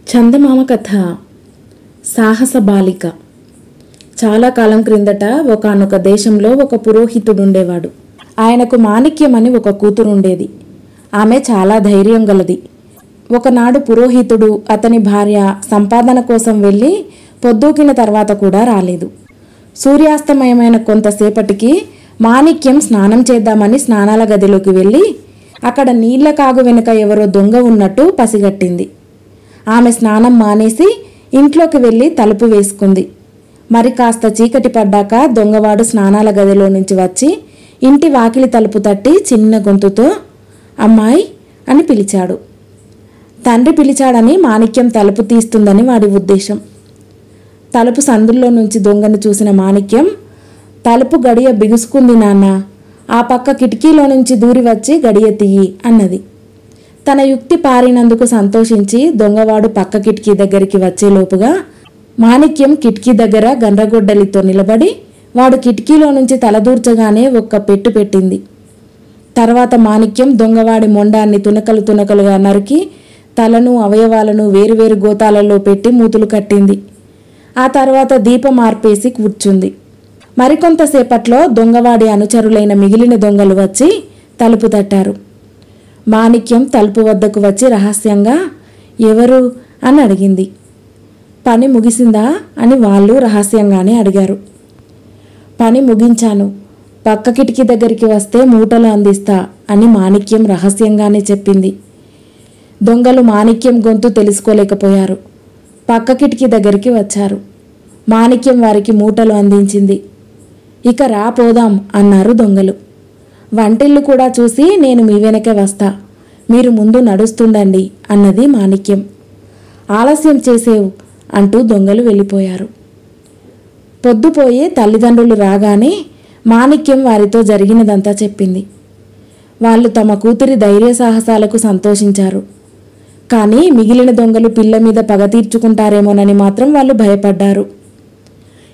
చందమామ కథ. సాహస బాలిక. చాలా కాలం క్రిందట ఒకానొక దేశంలో ఒక పురోహితుడుండేవాడు. ఆయనకు మాణిక్యం అని ఒక కూతురుండేది. ఆమె చాలా ధైర్యం గలది. ఒకనాడు పురోహితుడు అతని భార్య సంపాదన కోసం వెళ్ళి పొద్దూకిన తర్వాత కూడా రాలేదు. సూర్యాస్తమయమైన కొంతసేపటికి మాణిక్యం స్నానం చేద్దామని స్నానాల గదిలోకి వెళ్ళి అక్కడ నీళ్ల కాగు వెనుక ఎవరో దొంగ ఉన్నట్టు పసిగట్టింది. ఆమె స్నానం మానేసి ఇంట్లోకి వెళ్ళి తలుపు వేసుకుంది. మరి కాస్త చీకటి పడ్డాక దొంగవాడు స్నానాల గదిలో నుంచి వచ్చి ఇంటి వాకిలి తలుపు తట్టి చిన్న గొంతుతో అమ్మాయి అని పిలిచాడు. తండ్రి పిలిచాడని మాణిక్యం తలుపు తీస్తుందని వాడి ఉద్దేశం. తలుపు సందుల్లో నుంచి దొంగను చూసిన మాణిక్యం, తలుపు గడియ బిగుసుకుంది నాన్న, ఆ పక్క కిటికీలో నుంచి దూరి వచ్చి గడియ తీయి అన్నది. తన యుక్తి పారినందుకు సంతోషించి దొంగవాడు పక్క కిటికీ దగ్గరికి వచ్చేలోపుగా మాణిక్యం కిటికీ దగ్గర గండ్రగొడ్డలితో నిలబడి వాడు కిటికీలో నుంచి తలదూర్చగానే ఒక్క పెట్టు పెట్టింది. తర్వాత మాణిక్యం దొంగవాడి మొండాన్ని తునకలుగా నరికి తలను అవయవాలను వేరువేరు గోతాలలో పెట్టి మూతులు కట్టింది. ఆ తర్వాత దీపం ఆర్పేసి కూర్చుంది. మరికొంతసేపట్లో దొంగవాడి అనుచరులైన మిగిలిన దొంగలు వచ్చి తలుపు తట్టారు. మాణిక్యం తలుపు వద్దకు వచ్చి రహస్యంగా ఎవరు అని అడిగింది. పని ముగిసిందా అని వాళ్ళు రహస్యంగానే అడిగారు. పని ముగించాను, పక్క కిటికీ దగ్గరికి వస్తే మూటలు అందిస్తా అని మాణిక్యం రహస్యంగానే చెప్పింది. దొంగలు మాణిక్యం గొంతు తెలుసుకోలేకపోయారు. పక్క కిటికీ దగ్గరికి వచ్చారు. మాణిక్యం వారికి మూటలు అందించింది. ఇక రా పోదాం అన్నారు దొంగలు. వంటిల్లు కూడా చూసి నేను మీ వెనకే వస్తా, మీరు ముందు నడుస్తుండండి అన్నది మాణిక్యం. ఆలస్యం చేసేవు అంటూ దొంగలు వెళ్ళిపోయారు. పొద్దుపోయి తల్లిదండ్రులు రాగానే మాణిక్యం వారితో జరిగినదంతా చెప్పింది. వాళ్ళు తమ కూతురి ధైర్య సాహసాలకు సంతోషించారు. కానీ మిగిలిన దొంగలు పిల్ల మీద పగ తీర్చుకుంటారేమోనని మాత్రం వాళ్ళు భయపడ్డారు.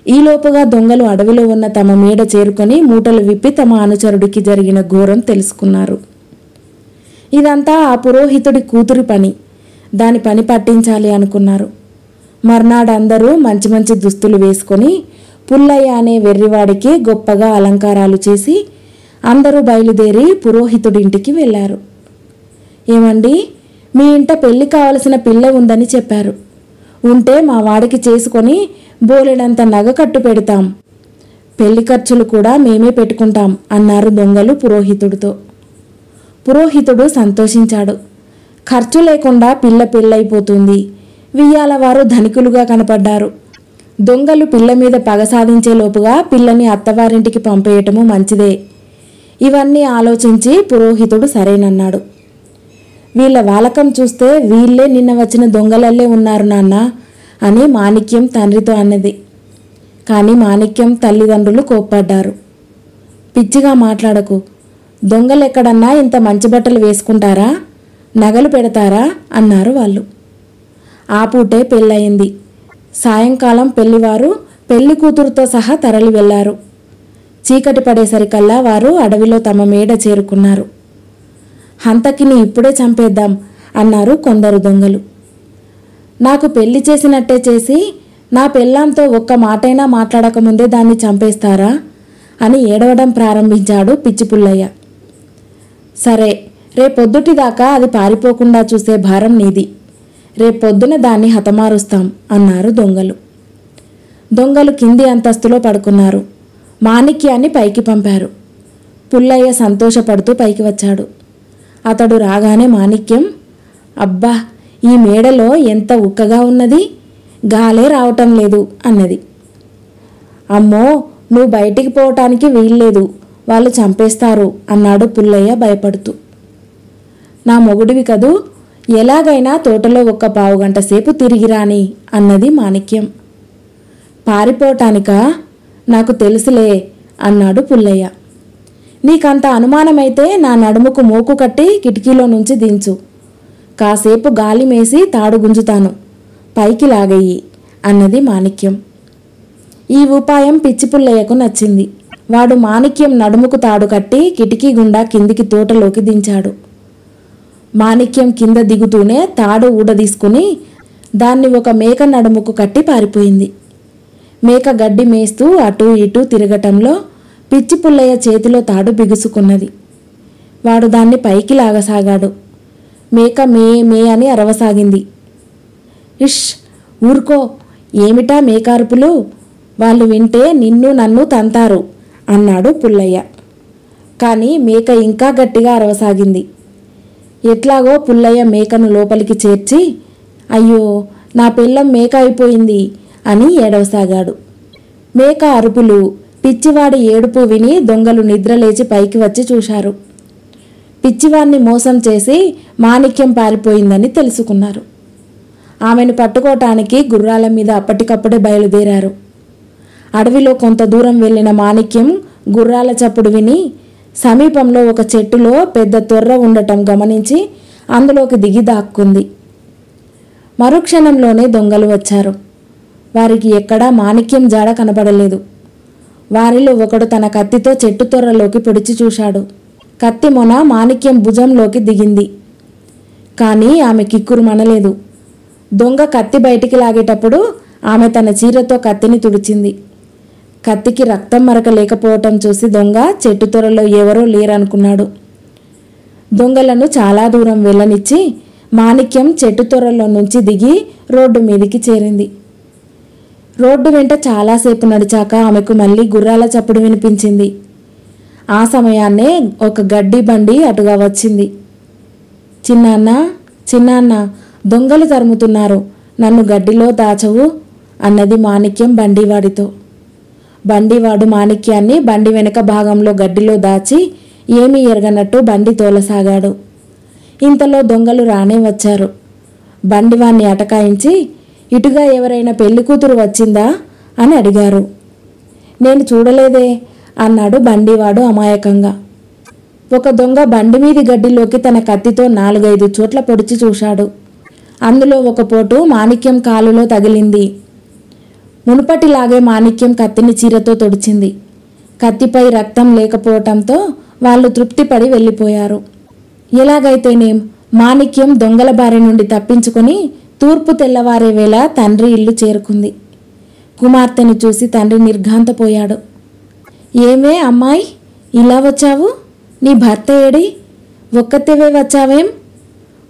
ఈలోపుగా దొంగలు అడవిలో ఉన్న తమ మేడ చేరుకొని మూటలు విప్పి తమ అనుచరుడికి జరిగిన ఘోరం తెలుసుకున్నారు. ఇదంతా ఆ పురోహితుడి కూతురి పని, దాని పని పట్టించాలి అనుకున్నారు. మర్నాడు అందరూ మంచి మంచి దుస్తులు వేసుకొని పుల్లయ్య అనే వెర్రివాడికి గొప్పగా అలంకారాలు చేసి అందరూ బయలుదేరి పురోహితుడింటికి వెళ్ళారు. ఏమండి, మీ ఇంట పెళ్లి కావలసిన పిల్ల ఉందని చెప్పారు. ఉంటే మా వాడికి చేసుకొని బోలెడంత నగ కట్టు పెడతాం, పెళ్లి ఖర్చులు కూడా మేమే పెట్టుకుంటాం అన్నారు దొంగలు పురోహితుడితో. పురోహితుడు సంతోషించాడు. ఖర్చు లేకుండా పిల్ల పెళ్ళైపోతుంది. వియ్యాల వారు ధనికులుగా కనపడ్డారు. దొంగలు పిల్ల మీద పగ సాధించేలోపుగా పిల్లని అత్తవారింటికి పంపేయటము మంచిదే. ఇవన్నీ ఆలోచించి పురోహితుడు సరేనన్నాడు. వీళ్ళ వాలకం చూస్తే వీళ్ళే నిన్న వచ్చిన దొంగలల్లే ఉన్నారు నాన్న అని మాణిక్యం తండ్రితో అన్నది. కానీ మాణిక్యం తల్లిదండ్రులు కోప్పడ్డారు. పిచ్చిగా మాట్లాడకు, దొంగలెక్కడన్నా ఇంత మంచి బట్టలు వేసుకుంటారా, నగలు పెడతారా అన్నారు వాళ్ళు. ఆ పూటే పెళ్ళయింది. సాయంకాలం పెళ్లివారు పెళ్లి కూతురుతో సహా తరలి వెళ్లారు. చీకటి పడేసరికల్లా వారు అడవిలో తమ మేడ చేరుకున్నారు. హంతకిని ఇప్పుడే చంపేద్దాం అన్నారు కొందరు దొంగలు. నాకు పెళ్లి చేసినట్టే చేసి నా పెళ్ళాంతో ఒక్క మాటైనా మాట్లాడకముందే దాన్ని చంపేస్తారా అని ఏడవడం ప్రారంభించాడు పిచ్చి పుల్లయ్య. సరే, రేపొద్దుటిదాకా అది పారిపోకుండా చూసే భారం నీది, రేపొద్దున దాన్ని హతమారుస్తాం అన్నారు దొంగలు. దొంగలు కింది అంతస్తులో పడుకున్నారు. మాణిక్యాన్ని పైకి పంపారు. పుల్లయ్య సంతోషపడుతూ పైకి వచ్చాడు. అతడు రాగానే మాణిక్యం, అబ్బా, ఈ మేడలో ఎంత ఉక్కగా ఉన్నది, గాలే రావటం లేదు అన్నది. అమ్మో, నువ్వు బయటికి పోవటానికి వీల్లేదు, వాళ్ళు చంపేస్తారు అన్నాడు పుల్లయ్య భయపడుతూ. నా మొగుడివి కదూ, ఎలాగైనా తోటలో ఒక్క పావుగంట సేపు తిరిగి రాని అన్నది మాణిక్యం. పారిపోవటానికా, నాకు తెలుసులే అన్నాడు పుల్లయ్య. నీకంత అనుమానమైతే నా నడుముకు మోకు కట్టి కిటికీలో నుంచి దించు, కాసేపు గాలి మేసి తాడు గుంజుతాను, పైకి లాగయ్యి అన్నది మాణిక్యం. ఈ ఉపాయం పిచ్చి పుల్లయ్యకు నచ్చింది. వాడు మాణిక్యం నడుముకు తాడు కట్టి కిటికీ గుండా కిందికి తోటలోకి దించాడు. మాణిక్యం కింద దిగుతూనే తాడు ఊడదీసుకుని దాన్ని ఒక మేక నడుముకు కట్టి పారిపోయింది. మేక గడ్డి మేస్తూ అటూ ఇటూ తిరగటంలో పిచ్చి పుల్లయ్య చేతిలో తాడు బిగుసుకున్నది. వాడు దాన్ని పైకి లాగసాగాడు. మేక మే మే అని అరవసాగింది. ఇష్, ఊరుకో, ఏమిటా మేకార్పులు? వాళ్ళు వింటే నిన్ను నన్ను తంతారు అన్నాడు పుల్లయ్య. కానీ మేక ఇంకా గట్టిగా అరవసాగింది. ఎట్లాగో పుల్లయ్య మేకను లోపలికి చేర్చి, అయ్యో, నా పిల్లం మేక అయిపోయింది అని ఏడవసాగాడు. మేక అరుపులు, పిచ్చివాడి ఏడుపు విని దొంగలు నిద్రలేచి పైకి వచ్చి చూశారు. పిచ్చివాడిని మోసం చేసి మాణిక్యం పారిపోయిందని తెలుసుకున్నారు. ఆమెను పట్టుకోవటానికి గుర్రాల మీద అప్పటికప్పుడే బయలుదేరారు. అడవిలో కొంత దూరం వెళ్ళిన మాణిక్యం గుర్రాల చప్పుడు విని సమీపంలో ఒక చెట్టులో పెద్ద తొర్ర ఉండటం గమనించి అందులోకి దిగి దాక్కుంది. మరుక్షణంలోనే దొంగలు వచ్చారు. వారికి ఎక్కడా మాణిక్యం జాడ కనబడలేదు. వారిలో ఒకడు తన కత్తితో చెట్టు తొర్రలోకి పొడిచి చూశాడు. కత్తి మొన మాణిక్యం భుజంలోకి దిగింది. కానీ ఆమె కిక్కురు మనలేదు. దొంగ కత్తి బయటికి లాగేటప్పుడు ఆమె తన చీరతో కత్తిని తుడిచింది. కత్తికి రక్తం మరక లేకపోవటం చూసి దొంగ చెట్టు తొర్రలో ఎవరో లేరనుకున్నాడు. దొంగలను చాలా దూరం వెళ్ళనిచ్చి మాణిక్యం చెట్టు తొర్రలో నుంచి దిగి రోడ్డు మీదికి చేరింది. రోడ్డు వెంట చాలాసేపు నడిచాక ఆమెకు మళ్ళీ గుర్రాల చప్పుడు వినిపించింది. ఆ సమయాన్నే ఒక గడ్డి బండి అటుగా వచ్చింది. చిన్నాన్న, చిన్నాన్న, దొంగలు తరుముతున్నారు, నన్ను గడ్డిలో దాచవు అన్నది మాణిక్యం బండివాడితో. బండివాడు మాణిక్యాన్ని బండి వెనక భాగంలో గడ్డిలో దాచి ఏమీ ఎరగనట్టు బండి తోలసాగాడు. ఇంతలో దొంగలు రానే వచ్చారు. బండివాణ్ణి అటకాయించి, ఇటుగా ఎవరైనా పెళ్లి కూతురు వచ్చిందా అని అడిగారు. నేను చూడలేదే అన్నాడు బండివాడు అమాయకంగా. ఒక దొంగ బండి మీది గడ్డిలోకి తన కత్తితో 4-5 చోట్ల పొడిచి చూశాడు. అందులో ఒక పోటు మాణిక్యం కాలులో తగిలింది. మునుపటిలాగే మాణిక్యం కత్తిని చీరతో తొడిచింది. కత్తిపై రక్తం లేకపోవటంతో వాళ్ళు తృప్తిపడి వెళ్ళిపోయారు. ఎలాగైతేనేం మాణిక్యం దొంగల బారి నుండి తప్పించుకొని తూర్పు తెల్లవారే వేళ తండ్రి ఇల్లు చేరుకుంది. కుమార్తెను చూసి తండ్రి నిర్ఘాంతపోయాడు. ఏమే అమ్మాయి, ఇలా వచ్చావు? నీ భర్త ఏడి? ఒక్కతేవే వచ్చావేం?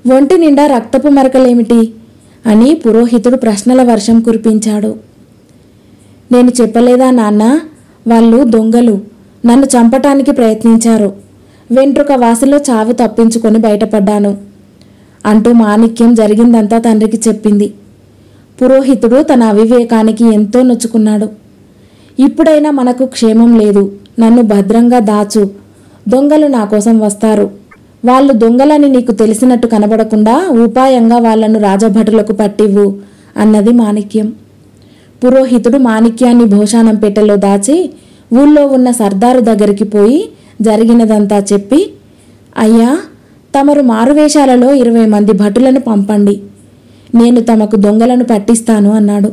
ఒంటి నిండా రక్తపు మరకలేమిటి అని పురోహితుడు ప్రశ్నల వర్షం కురిపించాడు. నేను చెప్పలేదా నాన్న, వాళ్ళు దొంగలు, నన్ను చంపటానికి ప్రయత్నించారు. వెంట్రుక వాసిలో చావు తప్పించుకొని బయటపడ్డాను అంటూ మాణిక్యం జరిగిందంతా తండ్రికి చెప్పింది. పురోహితుడు తన అవివేకానికి ఎంతో నొచ్చుకున్నాడు. ఇప్పుడైనా మనకు క్షేమం లేదు, నన్ను భద్రంగా దాచు, దొంగలు నా కోసం వస్తారు. వాళ్ళు దొంగలని నీకు తెలిసినట్టు కనబడకుండా ఉపాయంగా వాళ్లను రాజభటులకు పట్టివ్వు అన్నది మాణిక్యం. పురోహితుడు మాణిక్యాన్ని భోషానం పెట్టెలో దాచి ఊళ్ళో ఉన్న సర్దారు దగ్గరికి పోయి జరిగినదంతా చెప్పి, అయ్యా, తమరు మారువేషాలలో 20 మంది భటులను పంపండి, నేను తమకు దొంగలను పట్టిస్తాను అన్నాడు.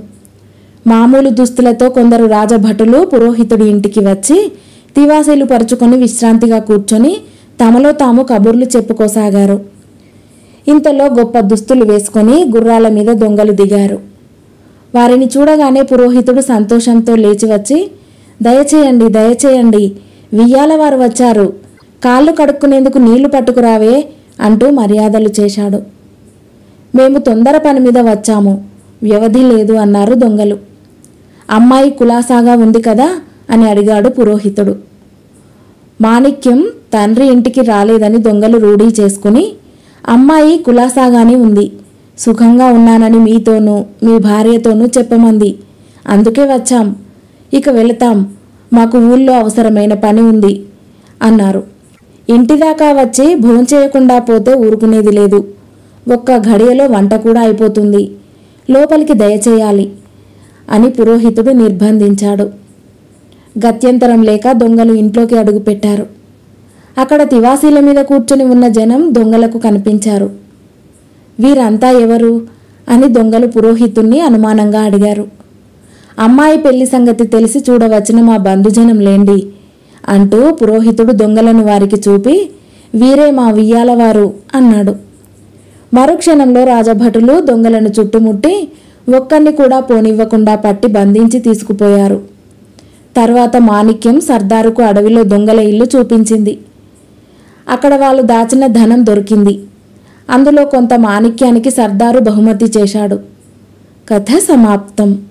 మామూలు దుస్తులతో కొందరు రాజభటులు పురోహితుడి ఇంటికి వచ్చి తివాసీలు పరుచుకొని విశ్రాంతిగా కూర్చొని తమలో తాము కబుర్లు చెప్పుకోసాగారు. ఇంతలో గొప్ప దుస్తులు వేసుకొని గుర్రాల మీద దొంగలు దిగారు. వారిని చూడగానే పురోహితుడు సంతోషంతో లేచి వచ్చి, దయచేయండి, దయచేయండి, వియ్యాలవారు వచ్చారు, కాళ్ళు కడుక్కునేందుకు నీళ్లు పట్టుకురావే అంటూ మర్యాదలు చేశాడు. మేము తొందర పని మీద వచ్చాము, వ్యవధి లేదు అన్నారు దొంగలు. అమ్మాయి కులాసాగా ఉంది కదా అని అడిగాడు పురోహితుడు. మాణిక్యం తండ్రి ఇంటికి రాలేదని దొంగలు రూఢీ చేసుకుని, అమ్మాయి కులాసాగానే ఉంది, సుఖంగా ఉన్నానని మీతోనూ మీ భార్యతోనూ చెప్పమంది, అందుకే వచ్చాం, ఇక వెళతాం, మాకు ఊళ్ళో అవసరమైన పని ఉంది అన్నారు. ఇంటిదాకా వచ్చి భోంచేయకుండా పోతే ఊరుకునేది లేదు, ఒక్క ఘడియలో వంట కూడా అయిపోతుంది, లోపలికి దయచేయాలి అని పురోహితుడు నిర్బంధించాడు. గత్యంతరం లేక దొంగలు ఇంట్లోకి అడుగుపెట్టారు. అక్కడ తివాసీల మీద కూర్చొని ఉన్న జనం దొంగలకు కనిపించారు. వీరంతా ఎవరు అని దొంగలు పురోహితుణ్ణి అనుమానంగా అడిగారు. అమ్మాయి పెళ్లి సంగతి తెలిసి చూడవచ్చిన మా బంధుజనం లేండి అంటూ పురోహితుడు దొంగలను వారికి చూపి, వీరే మా వియ్యాలవారు అన్నాడు. మరుక్షణంలో రాజభటులు దొంగలను చుట్టుముట్టి ఒక్కరిని కూడా పోనివ్వకుండా పట్టి బంధించి తీసుకుపోయారు. తర్వాత మాణిక్యం సర్దారుకు అడవిలో దొంగల ఇల్లు చూపించింది. అక్కడ వాళ్ళు దాచిన ధనం దొరికింది. అందులో కొంత మాణిక్యానికి సర్దారు బహుమతి చేశాడు. కథ సమాప్తం.